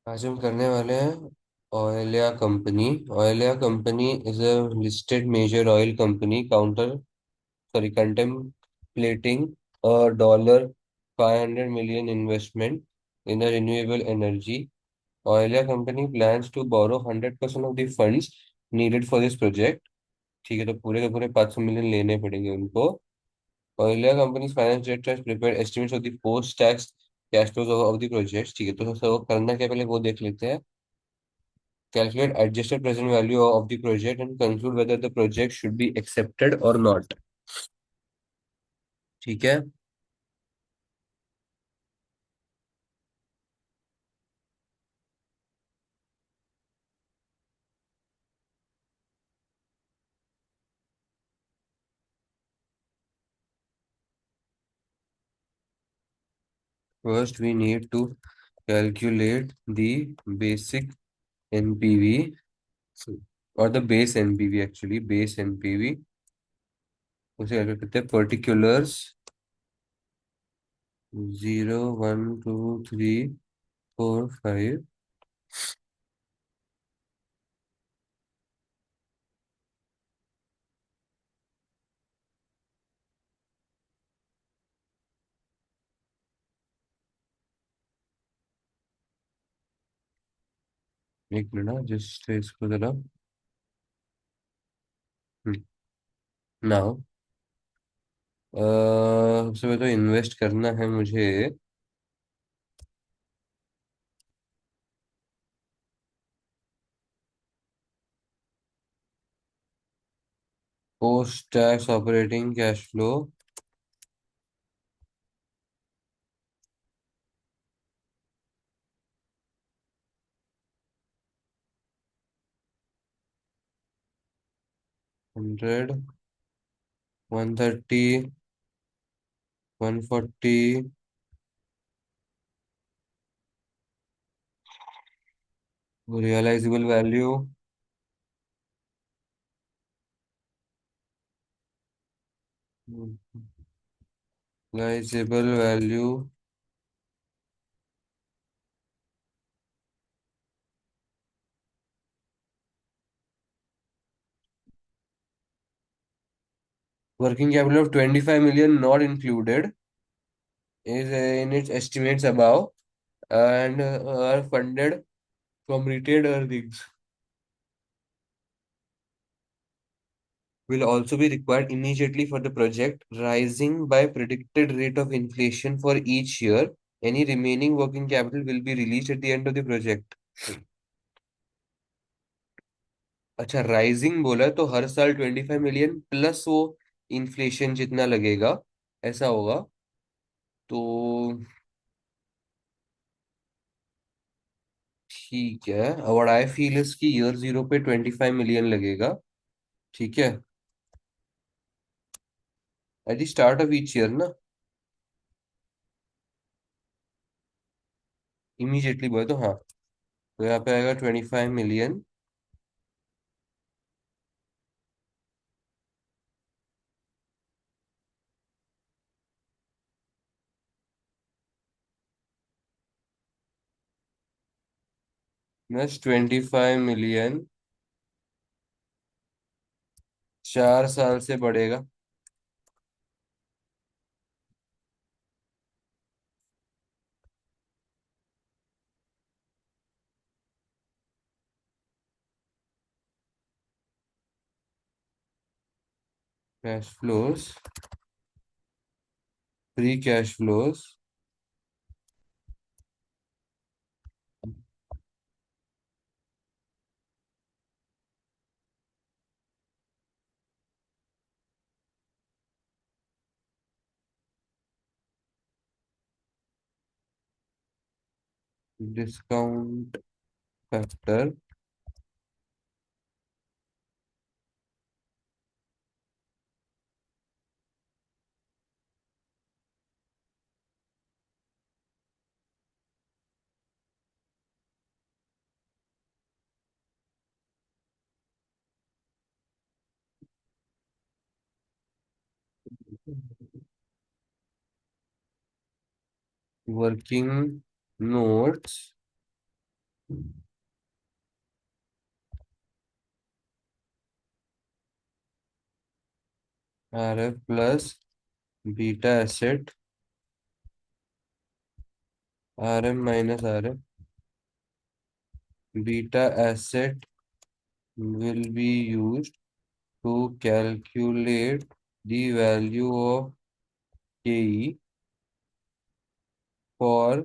आज हम करने वाले हैं ऑयलिया कंपनी। ऑयलिया company is a listed major oil company sorry contemplating a $500 million investment in a renewable energy. Oilia company plans to borrow 100% of the funds needed for this project. ठीक है, तो पूरे के पूरे 500 मिलियन लेने पड़ेंगे उनको। Oilia company's finance director has prepared estimates of the post-tax cash flows of the project। ठीक है, तो सबसे वो करना क्या, पहले वो देख लेते हैं। Calculate adjusted present value of the project and conclude whether the project should be accepted or not। ठीक है। First we need to calculate the basic NPV or the base NPV, actually base NPV। उसे calculate करते हैं। Particulars 0 1 2 3 4 5। एक minute, just इसको जरा। Now सबसे पहले तो इन्वेस्ट करना है मुझे। Post tax operating cash flow hundred 130 140 realisable value realisable value working capital of 25 million not included is in its estimates above and are funded from retained earnings, will also be required immediately for the project, rising by predicted rate of inflation for each year. Any remaining working capital will be released at the end of the project। अच्छा, rising बोला है तो हर साल 25 million plus वो inflation जितना लगेगा, ऐसा होगा। तो ठीक है, व्हाट आई फील इज कि ईयर जीरो पे 25 मिलियन लगेगा। ठीक है, at the start of each year ना। इमीडिएटली बोले तो हाँ, तो यहाँ पे आएगा 25 मिलियन प्लस 25 मिलियन 4 साल से बढ़ेगा। Cash flows, free cash flows discount factor working notes R F plus beta asset, R M minus R F, beta asset will be used to calculate the value of KE for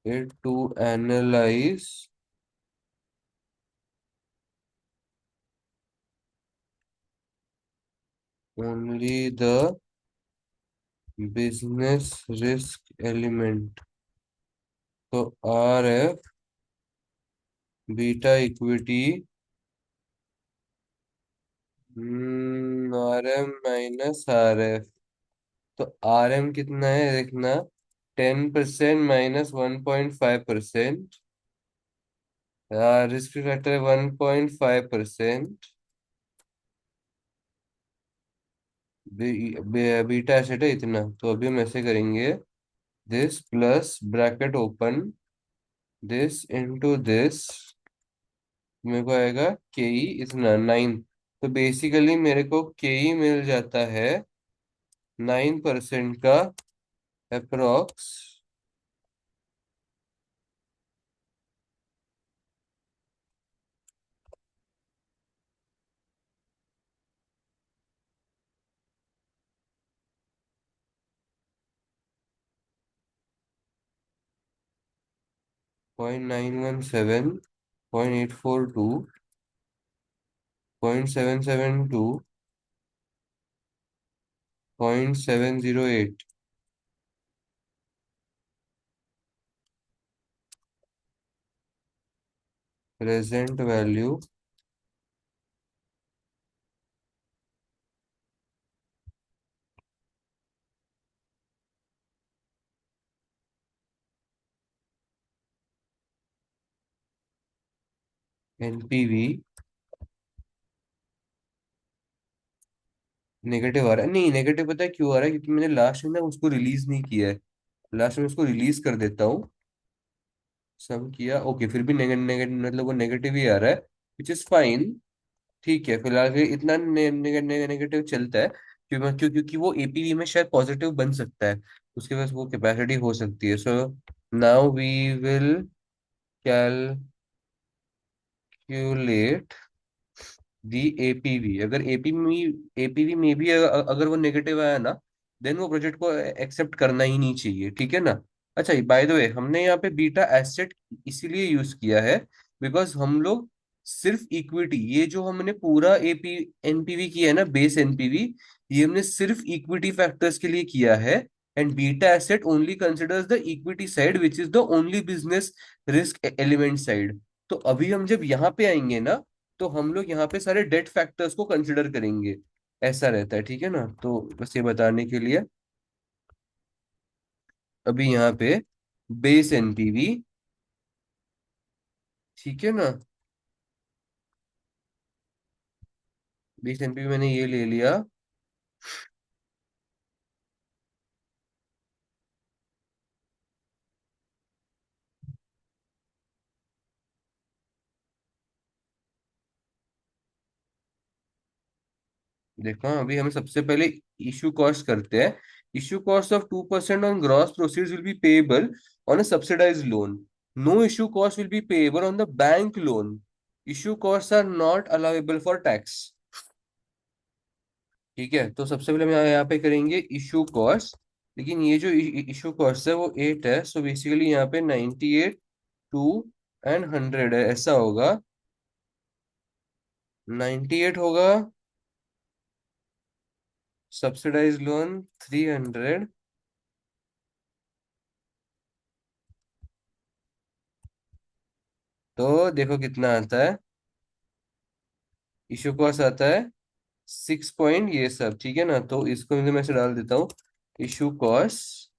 it to analyze only the business risk element. तो R F beta equity, R M minus R F. तो R M कितना है देखना, 10% minus 1.5%, risk factor है 1.5%, beta asset है इतना। तो अभी हम ऐसे करेंगे, this plus bracket open, this into this, मेरे को आएगा के ई इतना 9। तो बेसिकली मेरे को के ई मिल जाता है 9% का approx, 0.917, 0.842, 0.772, 0.708। Present value NPV negative आ रहा है। नहीं, नेगेटिव पता है क्यों आ रहा है, क्योंकि मैंने लास्ट में ना उसको रिलीज नहीं किया है। लास्ट में उसको रिलीज कर देता हूँ। सम किया, ओके, फिर भी नेगेटिव नेगेटिव मतलब वो नेगेटिव ही आ रहा है, विच इज फाइन। ठीक है, फिलहाल के इतना नेगेटिव चलता है, क्योंकि वो एपीवी में शायद पॉजिटिव बन सकता है, उसके पास वो कैपेसिटी हो सकती है। So now we will calculate the APV. अगर एपीवी में भी अगर वो नेगेटिव आया ना, देन वो प्रोजेक्ट को एक्सेप्ट करना ही नहीं चाहिए, ठीक है ना। अच्छा, बाय द वे, हमने यहाँ पे बीटा एसेट इसीलिए यूज किया है बिकॉज हम लोग सिर्फ इक्विटी, ये जो हमने पूरा एपी एनपीवी किया है ना, बेस एनपीवी, ये हमने सिर्फ इक्विटी फैक्टर्स के लिए किया है। And beta asset only considers the equity side which is the only business risk element side. तो अभी हम जब यहाँ पे आएंगे ना, तो हम लोग यहाँ पे सारे डेट फैक्टर्स को कंसिडर करेंगे। ऐसा रहता है, ठीक है ना। तो बस ये बताने के लिए, अभी यहाँ पे बेस एनपीवी, ठीक है ना, बेस एनपीवी मैंने ये ले लिया। देखो, अभी हमें सबसे पहले इशू कॉस्ट करते हैं। Issue cost of 2% on gross proceeds will be payable on a subsidised loan. No issue cost will be payable on the bank loan. Issue cost are not allowable for tax. ठीक है, तो सबसे पहले हम यहाँ पे करेंगे इशू कॉस्ट। लेकिन ये जो इशू कॉस्ट है वो 8 है, सो बेसिकली यहाँ पे 98, 2 एंड 100 है, ऐसा होगा। 98 होगा, सब्सिडाइज लोन 300। तो देखो कितना आता है, इशू कॉस्ट आता है 6 पॉइंट ये सब, ठीक है ना। तो इसको मैं से डाल देता हूँ, इशू कॉस्ट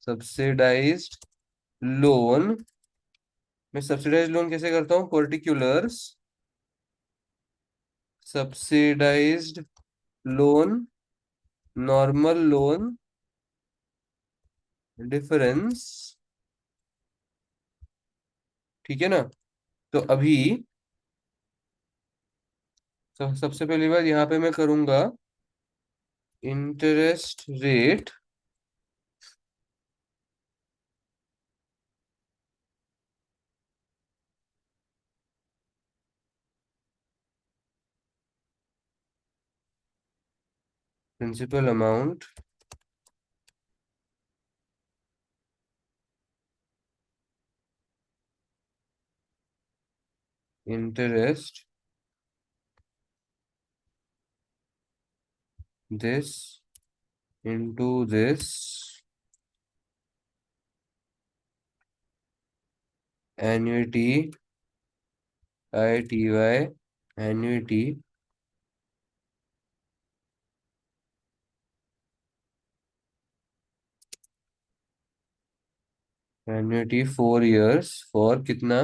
सब्सिडाइज्ड लोन। मैं सब्सिडाइज लोन कैसे करता हूँ, particulars subsidised loan, normal loan difference. ठीक है ना? तो अभी सबसे पहली बार यहाँ पे मैं करूंगा interest rate principal amount interest this into this annuity ITY annuity annuity 4 years for कितना?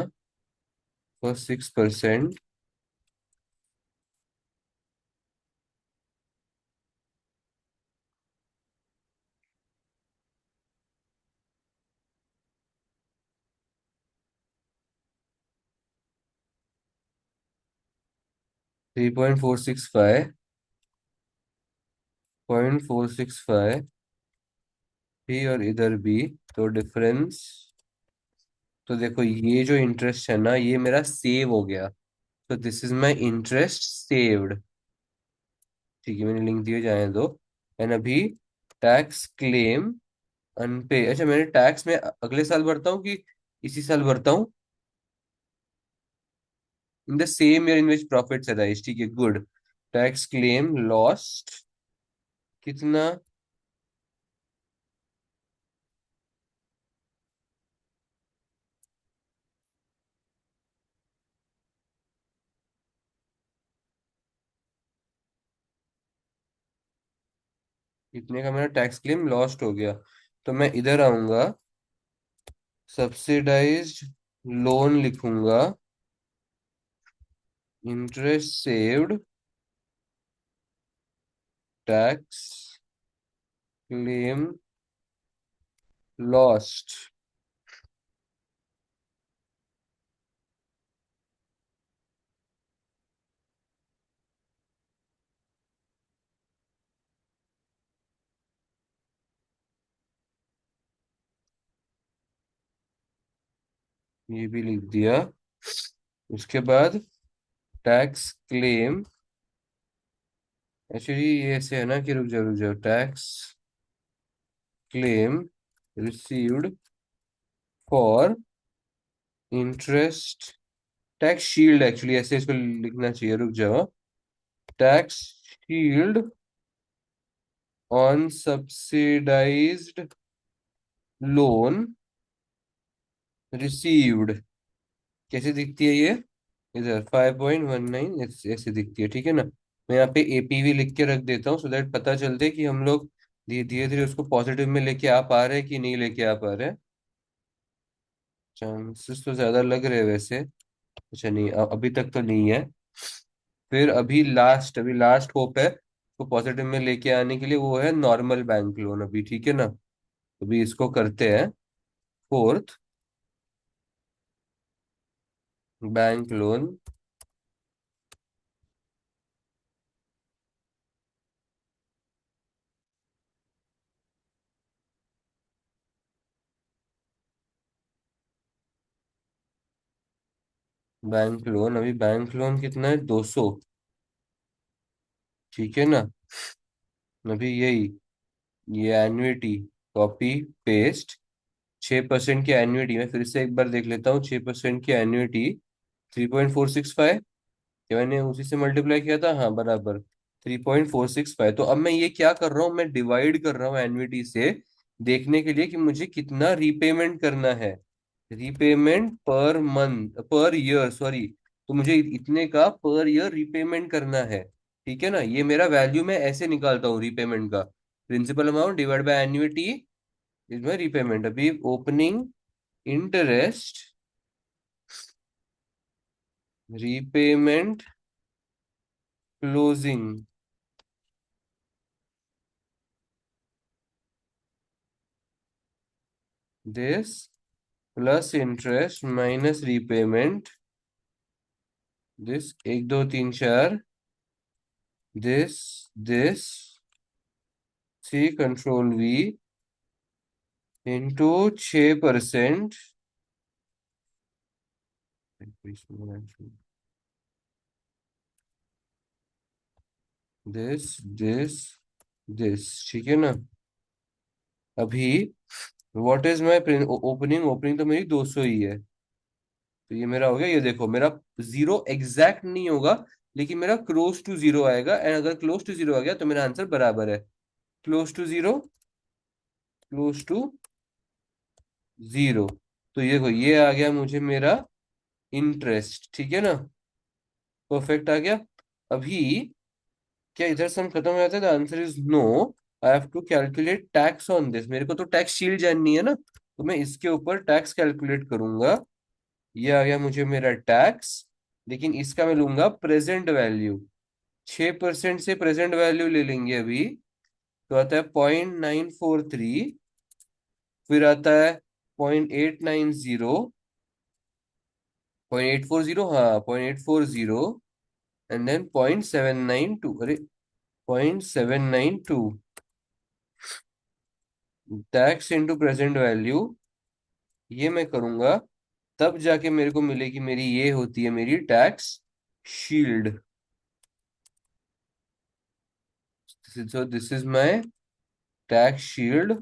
फॉर 6%। 3.465 0.465 भी और इधर भी, तो डिफरेंस। तो देखो ये जो इंटरेस्ट है ना, ये मेरा सेव हो गया। तो this is my interest saved. ठीक है, मैंने लिंक दिए, जाए दो। एंड अभी टैक्स क्लेम अनपे, अच्छा मैंने टैक्स में अगले साल भरता हूँ कि इसी साल भरता हूँ? In the same year in which profits arise. ठीक है, गुड। टैक्स क्लेम लॉस्ट कितना? कितने का मेरा टैक्स क्लेम लॉस्ट हो गया? तो मैं इधर आऊंगा, सब्सिडाइज्ड लोन लिखूंगा, interest saved, tax claim lost. ये भी लिख दिया। उसके बाद टैक्स क्लेम, एक्चुअली ये ऐसे है ना कि रुक जाओ, tax claim received for interest, tax shield, actually ऐसे इसको लिखना चाहिए, रुक जाओ। Tax shield on subsidised loan received. कैसे दिखती है ये? इधर 5.19 ऐसे दिखती है। ठीक है ना? मैं यहाँ पे APV लिख के रख देता हूँ, सो दैट पता चलते कि हम लोग धीरे धीरे उसको पॉजिटिव में लेके आ पा रहे हैं कि नहीं लेके आ पा रहे हैं। चांसेस तो ज्यादा लग रहे हैं वैसे। अच्छा नहीं, अभी तक तो नहीं है। फिर अभी लास्ट होप है तो पॉजिटिव में लेके आने के लिए, वो है नॉर्मल बैंक लोन अभी। ठीक है ना? अभी इसको करते हैं fourth, bank loan. Bank loan, अभी बैंक लोन कितना है? 200। ठीक है ना? अभी यही, ये एन्युटी, कॉपी पेस्ट, 6% की एन्युटी। मैं फिर से एक बार देख लेता हूँ, 6% की एन्युटी 3.465। क्या मैंने उसी से मल्टीप्लाई किया था? हाँ, बराबर, 3.465। तो अब मैं ये क्या कर रहा हूँ, मैं डिवाइड कर रहा हूँ एन्युटी से, देखने के लिए कि मुझे कितना रीपेमेंट करना है। Repayment per month, per year, sorry. तो मुझे इतने का पर ईयर रीपेमेंट करना है। ठीक है ना? ये मेरा वैल्यू मैं ऐसे निकालता हूँ रीपेमेंट का, principal amount divide by annuity is my repayment. अभी opening interest repayment closing this plus interest minus repayment this, एक दो तीन चार, this C control V into 6%, this this, ठीक है ना। अभी what is my opening, opening तो मेरी 200 ही है। तो ये मेरा हो गया, ये देखो मेरा जीरो एग्जैक्ट नहीं होगा, लेकिन मेरा क्लोज टू जीरो आएगा, एंड अगर क्लोज टू जीरो आ गया तो मेरा आंसर बराबर है। Close to zero, close to zero. तो ये देखो ये आ गया मुझे मेरा इंटरेस्ट, ठीक है ना। परफेक्ट आ गया। अभी क्या इधर सम खत्म हो जाता है? The answer is no. I have to calculate tax on this. मेरे को तो टैक्स शील्ड जाननी है ना, तो मैं इसके ऊपर टैक्स कैलकुलेट करूंगा। ये आ गया मुझे मेरा टैक्स, लेकिन इसका मैं लूंगा प्रेजेंट वैल्यू। 6% से प्रेजेंट वैल्यू ले लेंगे अभी, तो आता है 0.943, फिर आता है 0.890, 0.840, हाँ 0.840, एंड देन 0.792, अरे 0.792, टैक्स इनटू प्रेजेंट वैल्यू। ये मैं करूंगा, तब जाके मेरे को मिलेगी मेरी, ये होती है मेरी tax shield. So this is my tax shield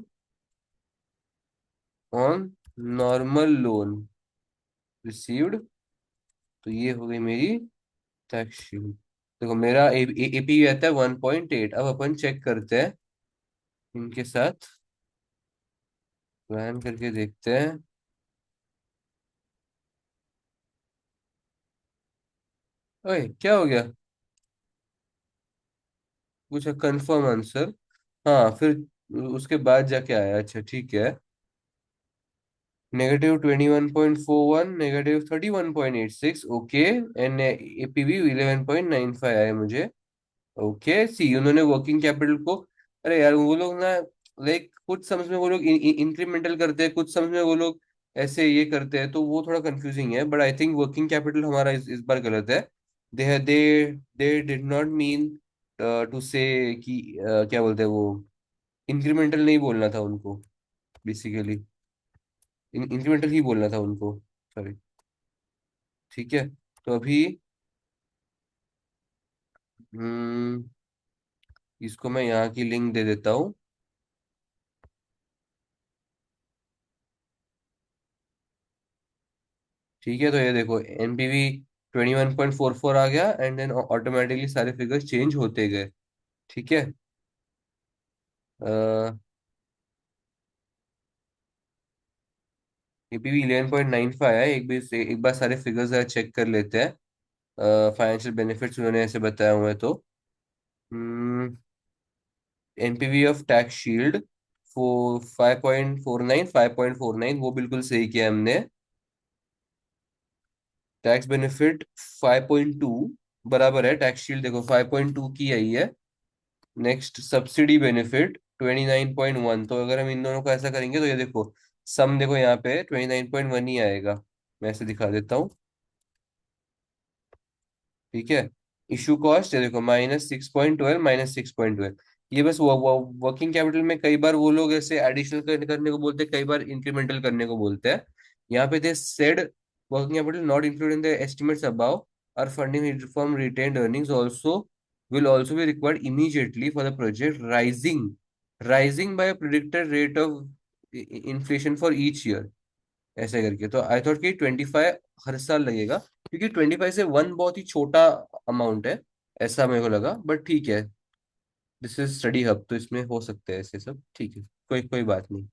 on normal loan received. तो ये हो गई मेरी टैक्स शील्ड। देखो मेरा एपी आता है 1.8। अब अपन चेक करते हैं इनके साथ, प्लान करके देखते हैं। ओए क्या हो गया? पूछा कंफर्म आंसर, हाँ फिर उसके बाद जाके आया, अच्छा ठीक है। -21.41, -31.86, ओके। एंड एपीवी 11.95 आया मुझे। ओके सी, उन्होंने वर्किंग कैपिटल को, अरे यार वो लोग ना, लाइक कुछ समझ में वो लोग इंक्रीमेंटल करते हैं, कुछ समझ में वो लोग ऐसे ये करते हैं, तो वो थोड़ा कंफ्यूजिंग है। But I think working capital हमारा इस बार गलत है। They did not mean to say कि क्या बोलते हैं वो, इंक्रीमेंटल नहीं बोलना था उनको, बेसिकली इंक्रीमेंटल ही बोलना था उनको, सॉरी। ठीक है, तो अभी हम्म, इसको मैं यहाँ की लिंक दे देता हूँ। ठीक है, तो ये देखो एनपीवी 21.44 आ गया, एंड देन ऑटोमेटिकली सारे फिगर्स चेंज होते गए। ठीक है, एपीवी 11.95 है। एक बार सारे फिगर्स चेक कर लेते हैं। फाइनेंशियल बेनिफिट्स उन्होंने ऐसे बताया हुआ है, तो एनपीवी ऑफ टैक्स शील्ड 5.49, 5.49 वो बिल्कुल सही किया हमने। टैक्स बेनिफिट 5.2 बराबर है, टैक्स शील्ड देखो 5.2 की आई है। नेक्स्ट सब्सिडी बेनिफिट 29.1, तो अगर हम इन दोनों को ऐसा करेंगे तो ये देखो सम देखो यहाँ पे 29.1 ही आएगा। मैं ऐसे दिखा देता हूँ, ठीक है। इशू कॉस्ट है देखो -6.12, -6.12। ये बस वर्किंग कैपिटल में कई बार वो लोग ऐसे एडिशनल करने को बोलते हैं, कई बार इंक्रीमेंटल करने को बोलते हैं। यहाँ पे they said working capital not include in the estimates above, are funding from retained earnings also will also be required immediately for the project rising by a predicted rate of inflation for each year, ऐसे करके। तो I thought कि 25 हर साल लगेगा, क्योंकि 25 से one बहुत ही छोटा अमाउंट है, ऐसा मेरे को लगा। बट ठीक है, दिस इज स्टडी हब, तो इसमें हो सकते हैं ऐसे सब, ठीक है, कोई कोई बात नहीं।